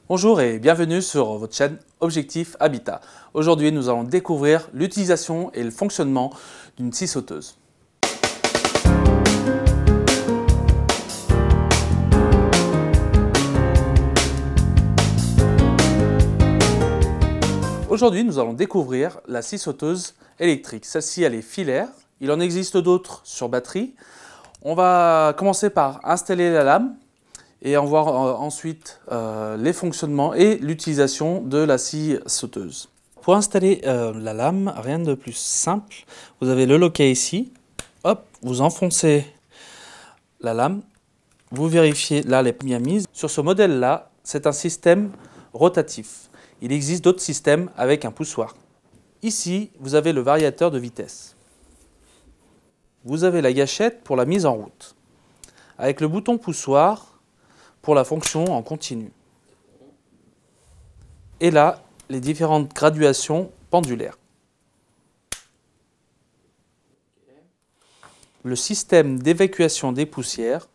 Bonjour et bienvenue sur votre chaîne Objectif Habitat. Aujourd'hui, nous allons découvrir l'utilisation et le fonctionnement d'une scie sauteuse. Aujourd'hui, nous allons découvrir la scie sauteuse électrique. Celle-ci, elle est filaire. Il en existe d'autres sur batterie. On va commencer par installer la lame et en voir ensuite les fonctionnements et l'utilisation de la scie sauteuse. Pour installer la lame, rien de plus simple. Vous avez le loquet ici. Hop, vous enfoncez la lame. Vous vérifiez, là, elle est bien mise. Sur ce modèle-là, c'est un système rotatif. Il existe d'autres systèmes avec un poussoir. Ici, vous avez le variateur de vitesse. Vous avez la gâchette pour la mise en route. Avec le bouton poussoir pour la fonction en continu. Et là, les différentes graduations pendulaires. Le système d'évacuation des poussières.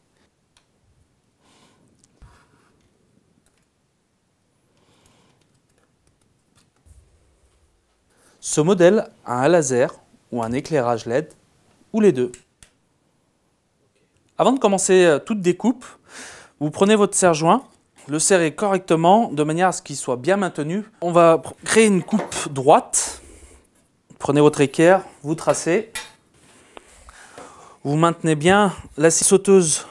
Ce modèle a un laser ou un éclairage LED, ou les deux. Avant de commencer toute découpe, vous prenez votre serre-joint, le serrez correctement de manière à ce qu'il soit bien maintenu. On va créer une coupe droite. Prenez votre équerre, vous tracez. Vous maintenez bien la scie sauteuse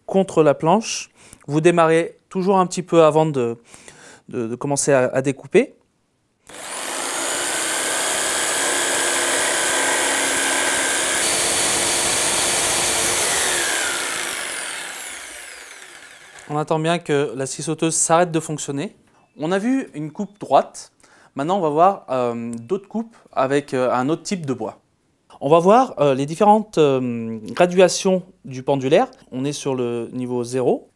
contre la planche. Vous démarrez toujours un petit peu avant de commencer à découper. On attend bien que la scie sauteuse s'arrête de fonctionner. On a vu une coupe droite. Maintenant, on va voir d'autres coupes avec un autre type de bois. On va voir les différentes graduations du pendulaire. On est sur le niveau 0.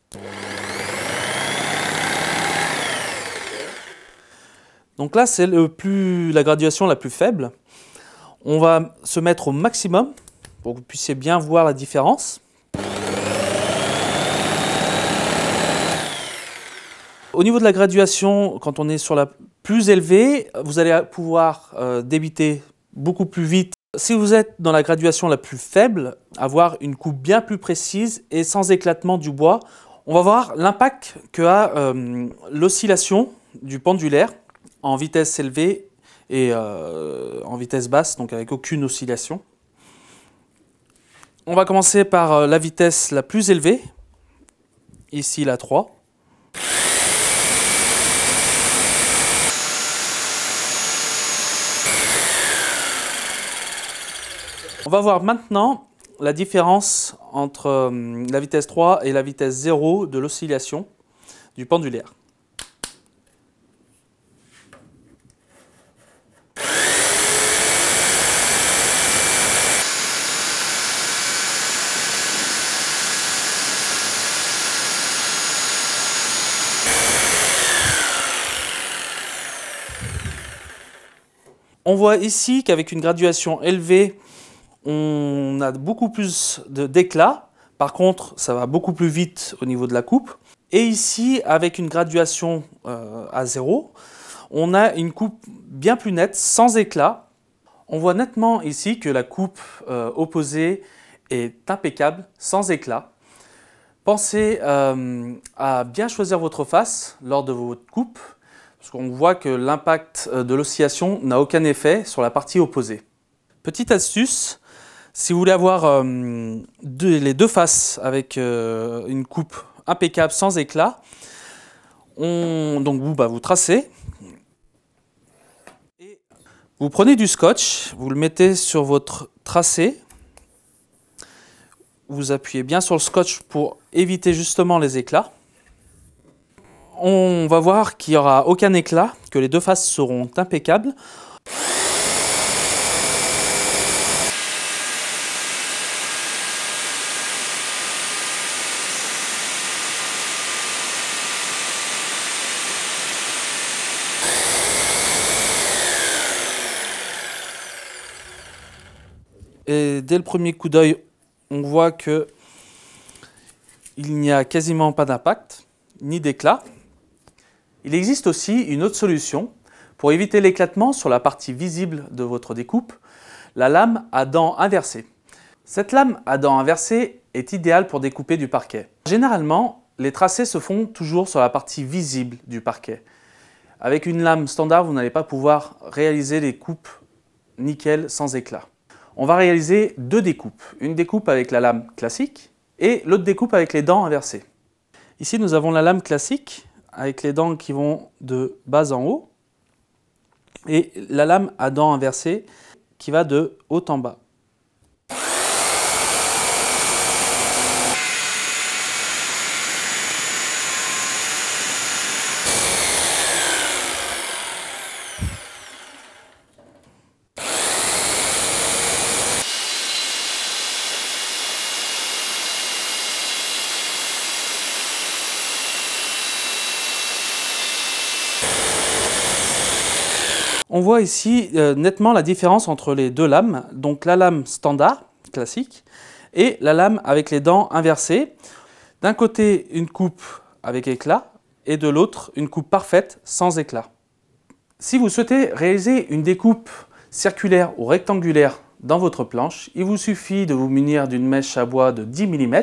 Donc là, c'est la graduation la plus faible. On va se mettre au maximum pour que vous puissiez bien voir la différence. Au niveau de la graduation, quand on est sur la plus élevée, vous allez pouvoir débiter beaucoup plus vite. Si vous êtes dans la graduation la plus faible, avoir une coupe bien plus précise et sans éclatement du bois. On va voir l'impact qu'a l'oscillation du pendulaire en vitesse élevée et en vitesse basse, donc avec aucune oscillation. On va commencer par la vitesse la plus élevée, ici la 3. On va voir maintenant la différence entre la vitesse 3 et la vitesse 0 de l'oscillation du pendulaire. On voit ici qu'avec une graduation élevée, on a beaucoup plus d'éclat. Par contre, ça va beaucoup plus vite au niveau de la coupe. Et ici, avec une graduation à 0, on a une coupe bien plus nette, sans éclat. On voit nettement ici que la coupe opposée est impeccable, sans éclat. Pensez à bien choisir votre face lors de votre coupe, parce qu'on voit que l'impact de l'oscillation n'a aucun effet sur la partie opposée. Petite astuce, si vous voulez avoir les deux faces avec une coupe impeccable sans éclat, donc vous tracez. Et vous prenez du scotch, vous le mettez sur votre tracé. Vous appuyez bien sur le scotch pour éviter justement les éclats. On va voir qu'il n'y aura aucun éclat, que les deux faces seront impeccables. Et dès le premier coup d'œil, on voit que il n'y a quasiment pas d'impact, ni d'éclat. Il existe aussi une autre solution pour éviter l'éclatement sur la partie visible de votre découpe, la lame à dents inversées. Cette lame à dents inversées est idéale pour découper du parquet. Généralement, les tracés se font toujours sur la partie visible du parquet. Avec une lame standard, vous n'allez pas pouvoir réaliser les coupes nickel sans éclat. On va réaliser deux découpes. Une découpe avec la lame classique et l'autre découpe avec les dents inversées. Ici, nous avons la lame classique avec les dents qui vont de bas en haut et la lame à dents inversées qui va de haut en bas. On voit ici nettement la différence entre les deux lames, donc la lame standard, classique, et la lame avec les dents inversées. D'un côté, une coupe avec éclat, et de l'autre, une coupe parfaite sans éclat. Si vous souhaitez réaliser une découpe circulaire ou rectangulaire dans votre planche, il vous suffit de vous munir d'une mèche à bois de 10 mm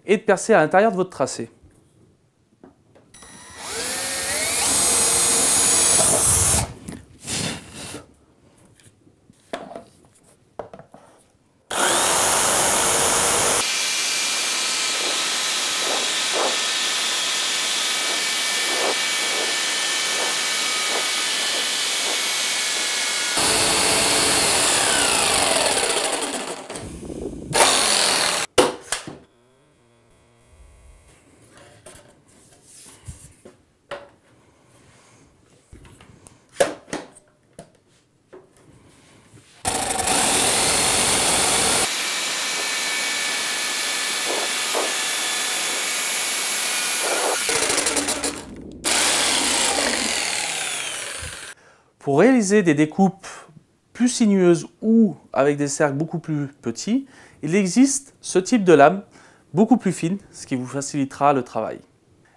et de percer à l'intérieur de votre tracé. Pour réaliser des découpes plus sinueuses ou avec des cercles beaucoup plus petits, il existe ce type de lame beaucoup plus fine, ce qui vous facilitera le travail.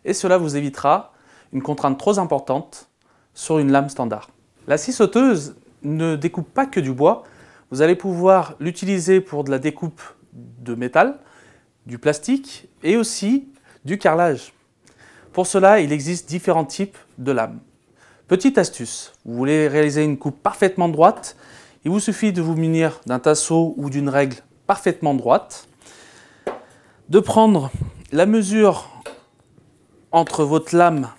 Et cela vous évitera une contrainte trop importante sur une lame standard. La scie sauteuse ne découpe pas que du bois, vous allez pouvoir l'utiliser pour de la découpe de métal, du plastique et aussi du carrelage. Pour cela, il existe différents types de lames. Petite astuce, vous voulez réaliser une coupe parfaitement droite, il vous suffit de vous munir d'un tasseau ou d'une règle parfaitement droite, de prendre la mesure entre votre lame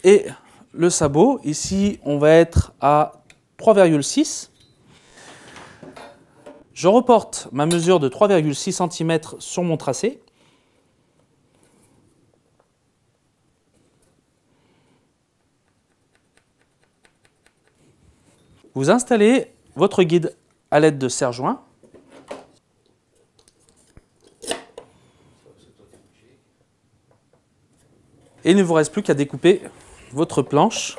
et le sabot. Ici, on va être à 3,6. Je reporte ma mesure de 3,6 cm sur mon tracé. Vous installez votre guide à l'aide de serre-joints. Et il ne vous reste plus qu'à découper votre planche.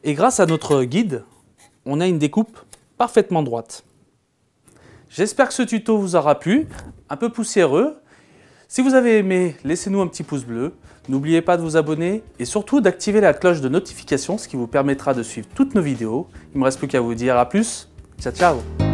Et grâce à notre guide, on a une découpe parfaitement droite. J'espère que ce tuto vous aura plu, un peu poussiéreux. Si vous avez aimé, laissez-nous un petit pouce bleu. N'oubliez pas de vous abonner et surtout d'activer la cloche de notification, ce qui vous permettra de suivre toutes nos vidéos. Il ne me reste plus qu'à vous dire à plus. Ciao, ciao!